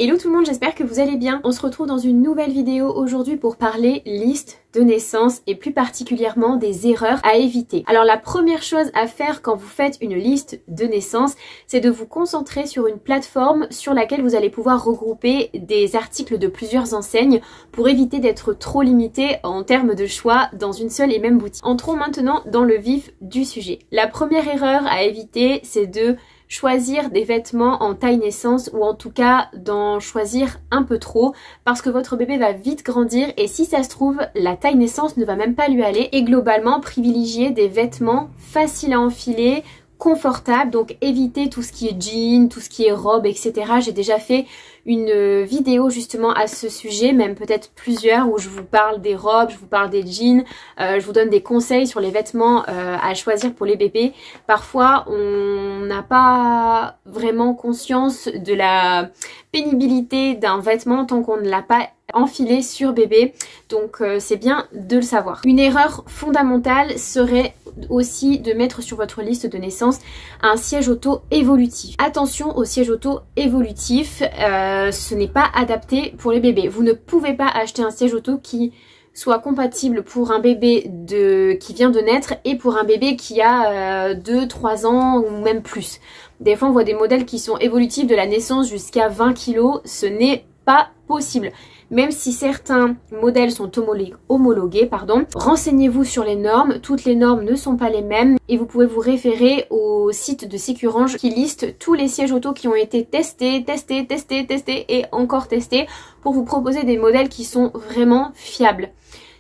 Hello tout le monde, j'espère que vous allez bien. On se retrouve dans une nouvelle vidéo aujourd'hui pour parler liste de naissance et plus particulièrement des erreurs à éviter. Alors la première chose à faire quand vous faites une liste de naissance, c'est de vous concentrer sur une plateforme sur laquelle vous allez pouvoir regrouper des articles de plusieurs enseignes pour éviter d'être trop limité en termes de choix dans une seule et même boutique. Entrons maintenant dans le vif du sujet. La première erreur à éviter, c'est de choisir des vêtements en taille naissance ou en tout cas d'en choisir un peu trop parce que votre bébé va vite grandir et si ça se trouve la taille naissance ne va même pas lui aller et globalement privilégier des vêtements faciles à enfiler, confortables, donc évitez tout ce qui est jean, tout ce qui est robe, etc. J'ai déjà fait une vidéo justement à ce sujet, même peut-être plusieurs, où je vous parle des robes, je vous parle des jeans, je vous donne des conseils sur les vêtements à choisir pour les bébés. Parfois on n'a pas vraiment conscience de la pénibilité d'un vêtement tant qu'on ne l'a pas enfilé sur bébé, donc c'est bien de le savoir. Une erreur fondamentale serait aussi de mettre sur votre liste de naissance un siège auto évolutif. Attention au siège auto évolutif, ce n'est pas adapté pour les bébés. Vous ne pouvez pas acheter un siège auto qui soit compatible pour un bébé qui vient de naître et pour un bébé qui a 2-3 ans ou même plus. Des fois on voit des modèles qui sont évolutifs de la naissance jusqu'à 20 kg, ce n'est pas possible. Même si certains modèles sont homologués, renseignez-vous sur les normes. Toutes les normes ne sont pas les mêmes et vous pouvez vous référer au site de Sécurange qui liste tous les sièges auto qui ont été testés et encore testés pour vous proposer des modèles qui sont vraiment fiables.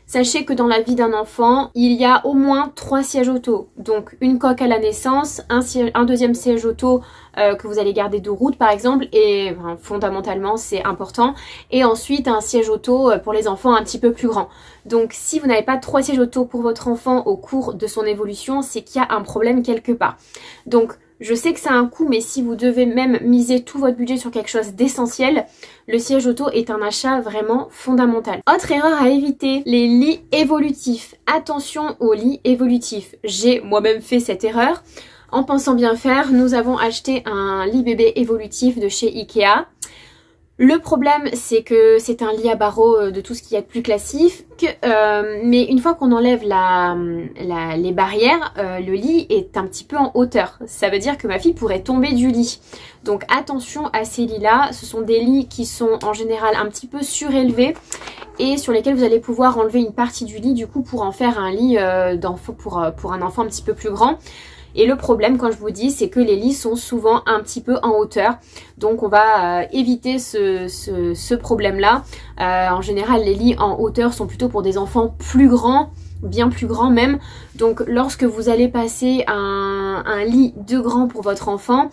Sachez que dans la vie d'un enfant, il y a au moins 3 sièges auto. Donc une coque à la naissance, un deuxième siège auto que vous allez garder de route par exemple, et fondamentalement c'est important. Et ensuite un siège auto pour les enfants un petit peu plus grands. Donc si vous n'avez pas 3 sièges auto pour votre enfant au cours de son évolution, c'est qu'il y a un problème quelque part. Donc je sais que ça a un coût, mais si vous devez même miser tout votre budget sur quelque chose d'essentiel, le siège auto est un achat vraiment fondamental. Autre erreur à éviter, les lits évolutifs. Attention aux lits évolutifs. J'ai moi-même fait cette erreur. En pensant bien faire, nous avons acheté un lit bébé évolutif de chez Ikea. Le problème, c'est que c'est un lit à barreaux de tout ce qu'il y a de plus classique, mais une fois qu'on enlève les barrières, le lit est un petit peu en hauteur. Ça veut dire que ma fille pourrait tomber du lit. Donc attention à ces lits-là, ce sont des lits qui sont en général un petit peu surélevés et sur lesquels vous allez pouvoir enlever une partie du lit du coup pour en faire un lit pour un enfant un petit peu plus grand. Et le problème, quand je vous dis, c'est que les lits sont souvent un petit peu en hauteur. Donc on va éviter ce problème-là. En général, les lits en hauteur sont plutôt pour des enfants plus grands, bien plus grands même. Donc lorsque vous allez passer un lit de grand pour votre enfant,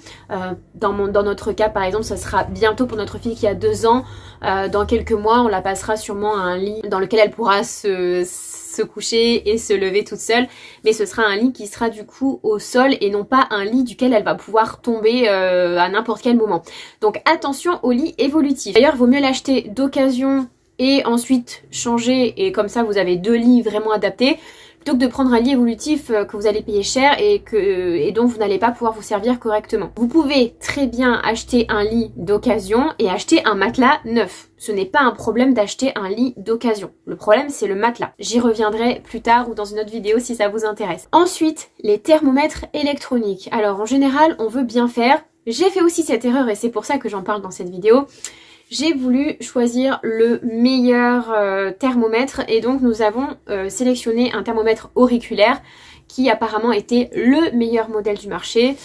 dans notre cas par exemple, ça sera bientôt pour notre fille qui a 2 ans. Dans quelques mois, on la passera sûrement à un lit dans lequel elle pourra se coucher et se lever toute seule, mais ce sera un lit qui sera du coup au sol et non pas un lit duquel elle va pouvoir tomber à n'importe quel moment. Donc attention au lit évolutif. D'ailleurs, vaut mieux l'acheter d'occasion et ensuite changer, et comme ça vous avez 2 lits vraiment adaptés, plutôt que de prendre un lit évolutif que vous allez payer cher et dont vous n'allez pas pouvoir vous servir correctement. Vous pouvez très bien acheter un lit d'occasion et acheter un matelas neuf. Ce n'est pas un problème d'acheter un lit d'occasion. Le problème, c'est le matelas. J'y reviendrai plus tard ou dans une autre vidéo si ça vous intéresse. Ensuite, les thermomètres électroniques. Alors en général, on veut bien faire. J'ai fait aussi cette erreur et c'est pour ça que j'en parle dans cette vidéo. J'ai voulu choisir le meilleur thermomètre et donc nous avons sélectionné un thermomètre auriculaire qui apparemment était le meilleur modèle du marché,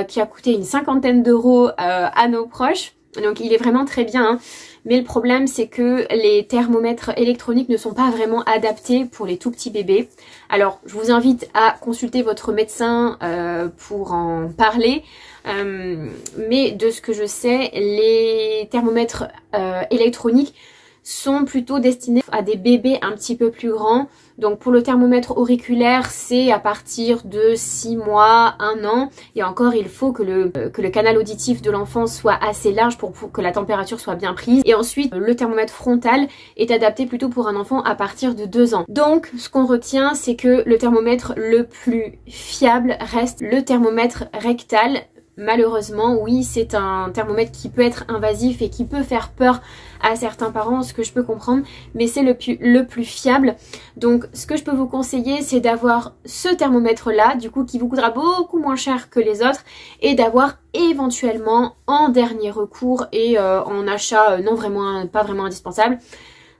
qui a coûté une 50aine d'euros à nos proches. Donc il est vraiment très bien, hein. Mais le problème c'est que les thermomètres électroniques ne sont pas vraiment adaptés pour les tout petits bébés. Alors je vous invite à consulter votre médecin pour en parler. Mais de ce que je sais, les thermomètres électroniques sont plutôt destinés à des bébés un petit peu plus grands. Donc pour le thermomètre auriculaire, c'est à partir de 6 mois, 1 an. Et encore, il faut que le canal auditif de l'enfant soit assez large pour que la température soit bien prise. Et ensuite, le thermomètre frontal est adapté plutôt pour un enfant à partir de 2 ans. Donc ce qu'on retient, c'est que le thermomètre le plus fiable reste le thermomètre rectal malheureusement, oui, c'est un thermomètre qui peut être invasif et qui peut faire peur à certains parents, ce que je peux comprendre, mais c'est le plus fiable. Donc ce que je peux vous conseiller, c'est d'avoir ce thermomètre là, du coup qui vous coûtera beaucoup moins cher que les autres, et d'avoir éventuellement en dernier recours et en achat pas vraiment indispensable,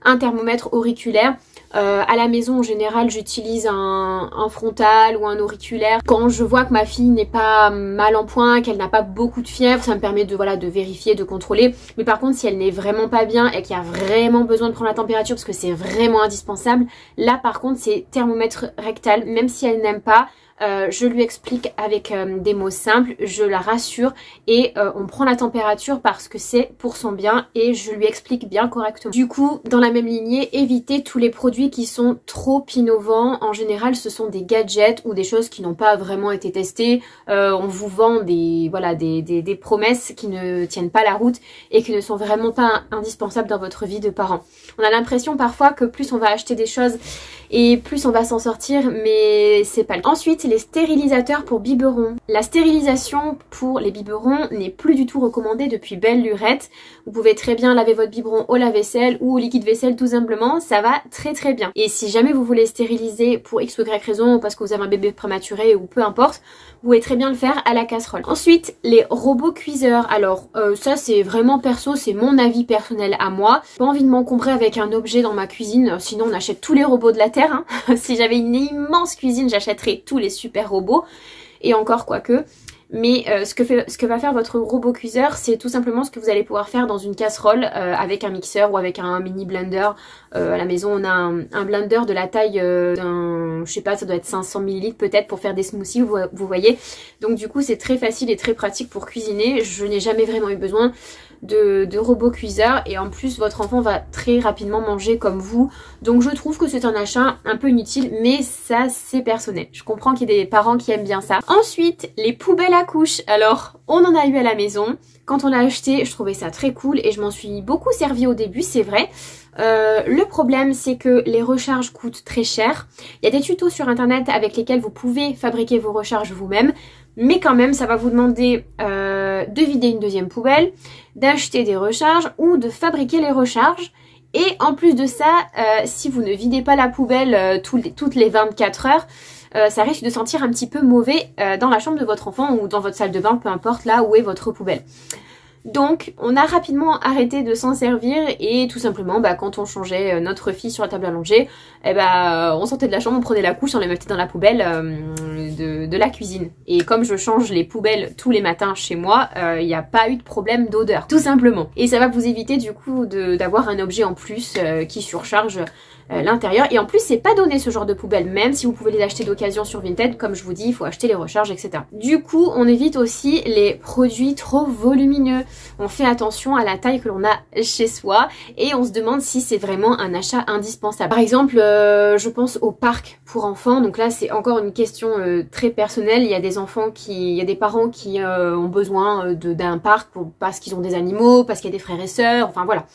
un thermomètre auriculaire. À la maison en général j'utilise un frontal ou un auriculaire. Quand je vois que ma fille n'est pas mal en point, qu'elle n'a pas beaucoup de fièvre, ça me permet de vérifier, de contrôler. Mais par contre si elle n'est vraiment pas bien et qu'il y a vraiment besoin de prendre la température parce que c'est vraiment indispensable, là par contre c'est thermomètre rectal, même si elle n'aime pas. Je lui explique avec des mots simples, je la rassure et on prend la température parce que c'est pour son bien et je lui explique bien correctement. Du coup, dans la même lignée, évitez tous les produits qui sont trop innovants. En général, ce sont des gadgets ou des choses qui n'ont pas vraiment été testées. On vous vend des promesses qui ne tiennent pas la route et qui ne sont vraiment pas indispensables dans votre vie de parent. On a l'impression parfois que plus on va acheter des choses et plus on va s'en sortir, mais c'est pas le cas. Ensuite, les stérilisateurs pour biberons. La stérilisation pour les biberons n'est plus du tout recommandée depuis belle lurette. Vous pouvez très bien laver votre biberon au lave-vaisselle ou au liquide vaisselle tout simplement, ça va très bien. Et si jamais vous voulez stériliser pour X ou Y raison, parce que vous avez un bébé prématuré ou peu importe, vous pouvez très bien le faire à la casserole. Ensuite, les robots cuiseurs. Alors ça c'est vraiment perso, c'est mon avis personnel à moi. J'ai pas envie de m'encombrer avec un objet dans ma cuisine, sinon on achète tous les robots de la terre. Hein. Si j'avais une immense cuisine, j'achèterais tous les super robots. Et encore quoique. Mais ce que va faire votre robot cuiseur, c'est tout simplement ce que vous allez pouvoir faire dans une casserole avec un mixeur ou avec un mini blender. À la maison, on a un blender de la taille d'un, je sais pas, ça doit être 500 ml peut-être pour faire des smoothies, vous voyez. Donc du coup, c'est très facile et très pratique pour cuisiner. Je n'ai jamais vraiment eu besoin de robot cuiseur et en plus votre enfant va très rapidement manger comme vous, donc je trouve que c'est un achat un peu inutile, mais ça c'est personnel. Je comprends qu'il y ait des parents qui aiment bien ça. Ensuite, les poubelles à couches. Alors on en a eu à la maison, quand on l'a acheté je trouvais ça très cool et je m'en suis beaucoup servi au début, c'est vrai. Le problème c'est que les recharges coûtent très cher. Il y a des tutos sur internet avec lesquels vous pouvez fabriquer vos recharges vous-même, mais quand même ça va vous demander de vider une deuxième poubelle, d'acheter des recharges ou de fabriquer les recharges. Et en plus de ça, si vous ne videz pas la poubelle toutes les 24 heures, ça risque de sentir un petit peu mauvais dans la chambre de votre enfant ou dans votre salle de bain, peu importe là où est votre poubelle. Donc on a rapidement arrêté de s'en servir et tout simplement quand on changeait notre fille sur la table à langer, on sortait de la chambre, on prenait la couche, on la mettait dans la poubelle de la cuisine. Et comme je change les poubelles tous les matins chez moi, il n'y a pas eu de problème d'odeur, tout simplement. Et ça va vous éviter du coup d'avoir un objet en plus qui surcharge l'intérieur. Et en plus c'est pas donné ce genre de poubelle, même si vous pouvez les acheter d'occasion sur Vinted, comme je vous dis, il faut acheter les recharges, etc. Du coup on évite aussi les produits trop volumineux. On fait attention à la taille que l'on a chez soi et on se demande si c'est vraiment un achat indispensable. Par exemple, je pense au parc pour enfants. Donc là, c'est encore une question très personnelle. Il y a des parents qui ont besoin d'un parc parce qu'ils ont des animaux, parce qu'il y a des frères et sœurs. Enfin voilà.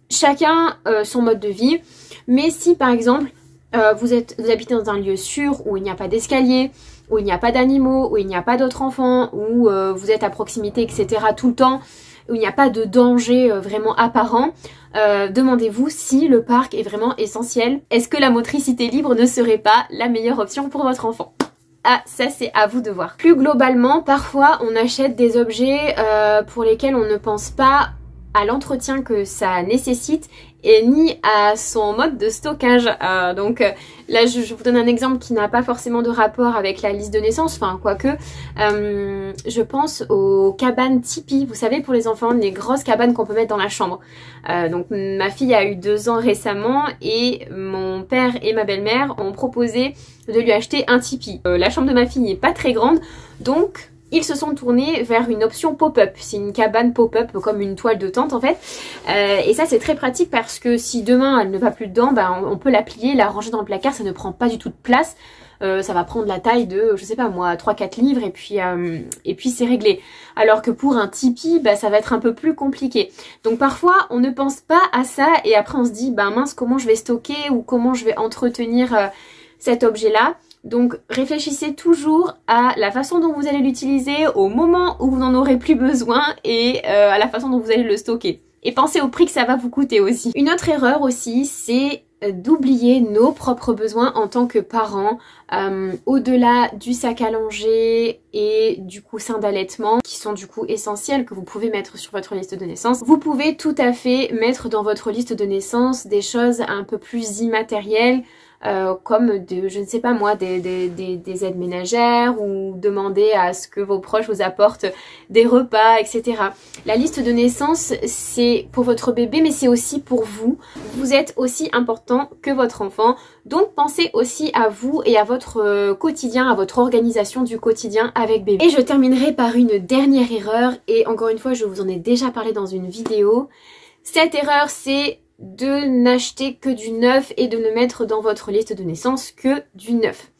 Chacun son mode de vie. Mais si par exemple vous habitez dans un lieu sûr où il n'y a pas d'escalier, où il n'y a pas d'animaux, où il n'y a pas d'autres enfants, où vous êtes à proximité, etc. tout le temps, où il n'y a pas de danger vraiment apparent, demandez-vous si le parc est vraiment essentiel. Est-ce que la motricité libre ne serait pas la meilleure option pour votre enfant ? Ah, ça c'est à vous de voir. Plus globalement, parfois on achète des objets pour lesquels on ne pense pas à l'entretien que ça nécessite et ni à son mode de stockage. Donc là je vous donne un exemple qui n'a pas forcément de rapport avec la liste de naissance, enfin quoique. Je pense aux cabanes Tipeee, vous savez, pour les enfants, les grosses cabanes qu'on peut mettre dans la chambre. Donc ma fille a eu 2 ans récemment et mon père et ma belle-mère ont proposé de lui acheter un Tipeee. La chambre de ma fille n'est pas très grande, donc ils se sont tournés vers une option pop-up. C'est une cabane pop-up comme une toile de tente en fait. Et ça c'est très pratique parce que si demain elle ne va plus dedans, on peut la plier, la ranger dans le placard, ça ne prend pas du tout de place. Ça va prendre la taille de, je sais pas moi, 3-4 livres et puis c'est réglé. Alors que pour un Tipeee, ça va être un peu plus compliqué. Donc parfois on ne pense pas à ça et après on se dit mince, comment je vais stocker ou comment je vais entretenir cet objet-là. Donc réfléchissez toujours à la façon dont vous allez l'utiliser, au moment où vous n'en aurez plus besoin et à la façon dont vous allez le stocker. Et pensez au prix que ça va vous coûter aussi. Une autre erreur aussi, c'est d'oublier nos propres besoins en tant que parents, au-delà du sac à langer et du coussin d'allaitement, qui sont du coup essentiels, que vous pouvez mettre sur votre liste de naissance. Vous pouvez tout à fait mettre dans votre liste de naissance des choses un peu plus immatérielles, comme je ne sais pas moi, des aides ménagères, ou demander à ce que vos proches vous apportent des repas, etc. La liste de naissance, c'est pour votre bébé, mais c'est aussi pour vous. Vous êtes aussi important que votre enfant, donc pensez aussi à vous et à votre quotidien, à votre organisation du quotidien avec bébé. Et je terminerai par une dernière erreur, et encore une fois, je vous en ai déjà parlé dans une vidéo. Cette erreur, c'est de n'acheter que du neuf et de ne mettre dans votre liste de naissance que du neuf.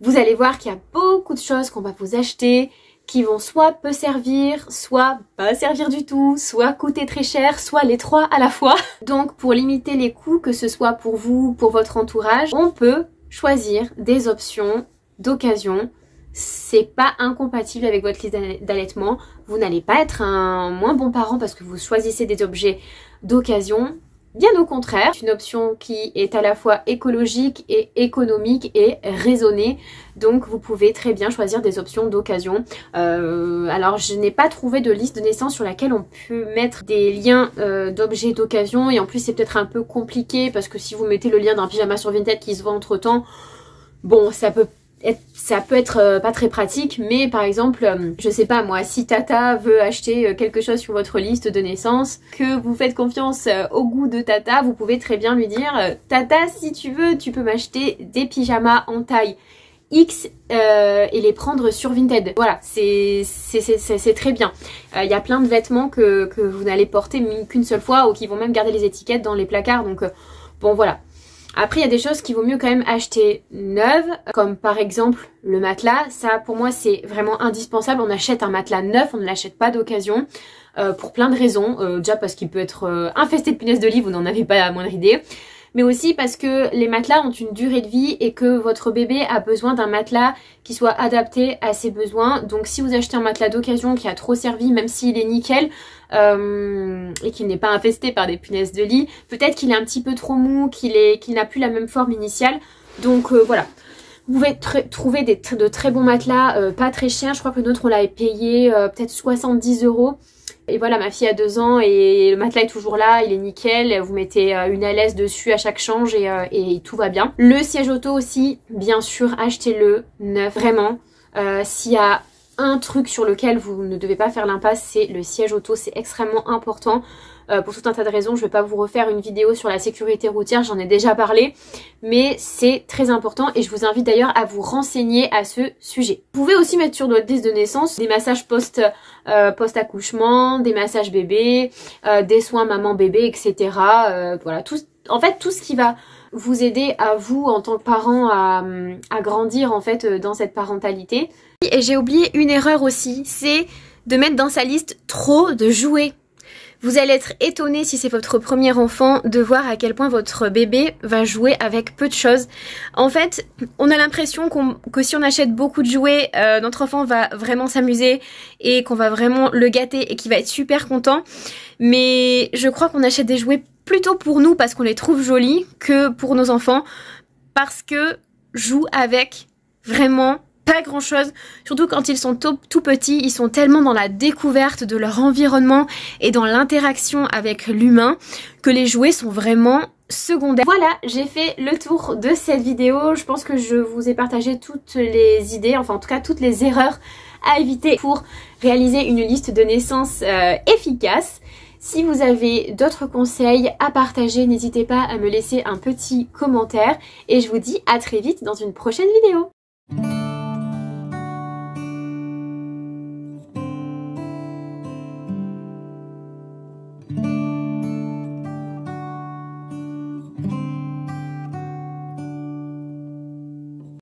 Vous allez voir qu'il y a beaucoup de choses qu'on va vous acheter qui vont soit peu servir, soit pas servir du tout, soit coûter très cher, soit les trois à la fois. Donc pour limiter les coûts, que ce soit pour vous, pour votre entourage, on peut choisir des options d'occasion. C'est pas incompatible avec votre liste d'allaitement. Vous n'allez pas être un moins bon parent parce que vous choisissez des objets d'occasion. Bien au contraire, c'est une option qui est à la fois écologique et économique et raisonnée. Donc vous pouvez très bien choisir des options d'occasion. Alors je n'ai pas trouvé de liste de naissance sur laquelle on peut mettre des liens d'objets d'occasion. Et en plus c'est peut-être un peu compliqué parce que si vous mettez le lien d'un pyjama sur Vinted qui se vend entre temps, bon ça peut être pas très pratique, mais par exemple, je sais pas moi, si Tata veut acheter quelque chose sur votre liste de naissance, que vous faites confiance au goût de Tata, vous pouvez très bien lui dire Tata, si tu veux, tu peux m'acheter des pyjamas en taille X et les prendre sur Vinted. Voilà, c'est très bien. Il y a plein de vêtements que vous n'allez porter qu'une seule fois ou qui vont même garder les étiquettes dans les placards, donc bon voilà. Après, il y a des choses qu'il vaut mieux quand même acheter neuves, comme par exemple le matelas. Ça, pour moi, c'est vraiment indispensable. On achète un matelas neuf, on ne l'achète pas d'occasion, pour plein de raisons. Déjà parce qu'il peut être infesté de punaises de lit, vous n'en avez pas la moindre idée. Mais aussi parce que les matelas ont une durée de vie et que votre bébé a besoin d'un matelas qui soit adapté à ses besoins. Donc si vous achetez un matelas d'occasion qui a trop servi, même s'il est nickel, et qu'il n'est pas infesté par des punaises de lit, peut-être qu'il est un petit peu trop mou, qu'il n'a plus la même forme initiale. Donc voilà. Vous pouvez trouver de très bons matelas, pas très chers. Je crois que le nôtre on l'avait payé peut-être 70 €. Et voilà, ma fille a 2 ans et le matelas est toujours là, il est nickel. Vous mettez une alaise dessus à chaque change et tout va bien. Le siège auto aussi, bien sûr, achetez-le neuf, vraiment. S'il y a un truc sur lequel vous ne devez pas faire l'impasse, c'est le siège auto, c'est extrêmement important. Pour tout un tas de raisons, je ne vais pas vous refaire une vidéo sur la sécurité routière, j'en ai déjà parlé, mais c'est très important et je vous invite d'ailleurs à vous renseigner à ce sujet. Vous pouvez aussi mettre sur notre liste de naissance des massages post-accouchement, des massages bébé, des soins maman-bébé, etc. Voilà, en fait tout ce qui va vous aider à vous en tant que parent à grandir en fait dans cette parentalité. Et j'ai oublié une erreur aussi, c'est de mettre dans sa liste trop de jouets. Vous allez être étonné si c'est votre premier enfant de voir à quel point votre bébé va jouer avec peu de choses. En fait, on a l'impression que si on achète beaucoup de jouets, notre enfant va vraiment s'amuser et qu'on va vraiment le gâter et qu'il va être super content. Mais je crois qu'on achète des jouets plutôt pour nous parce qu'on les trouve jolis que pour nos enfants. Parce que jouent avec vraiment pas grand chose, surtout quand ils sont tout petits, ils sont tellement dans la découverte de leur environnement et dans l'interaction avec l'humain que les jouets sont vraiment secondaires. Voilà, j'ai fait le tour de cette vidéo, je pense que je vous ai partagé toutes les idées, enfin en tout cas toutes les erreurs à éviter pour réaliser une liste de naissance efficace. Si vous avez d'autres conseils à partager, n'hésitez pas à me laisser un petit commentaire et je vous dis à très vite dans une prochaine vidéo.